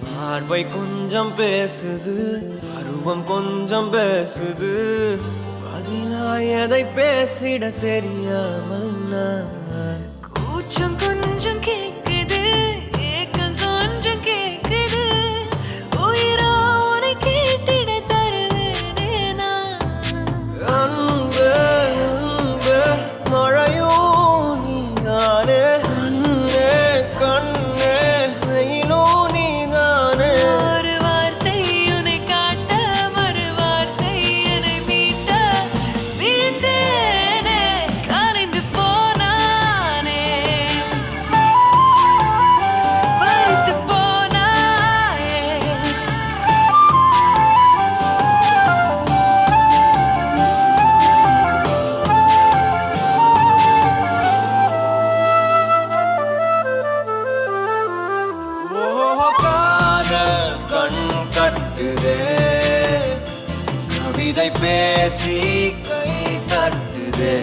பார்வை கொஞ்சம் பேசுது, பருவம் கொஞ்சம் பேசுது, பதிலாய் எதை பேசிட தெரியாமல் நான் கூச்சம் கொஞ்சம் கேக்குது, ஏக்கம் கொஞ்சம் கேக்குது, உயிரா உன்னை கேட்டிட தருவேனே நான். அன்பே அன்பே மழையோ நீதானே, கண்ணே கண்ணே வெயிலோ நீதானே. ஒரு வார்த்தை உன்னை காட்ட, மறு வார்த்தை என்னை மீட்ட, விழுந்தேனே கலைந்து போனானே, பறித்து போனாயே. ஓ காதல் கண் கட்டுதே, கவிதை பேசி கை தட்டுதே.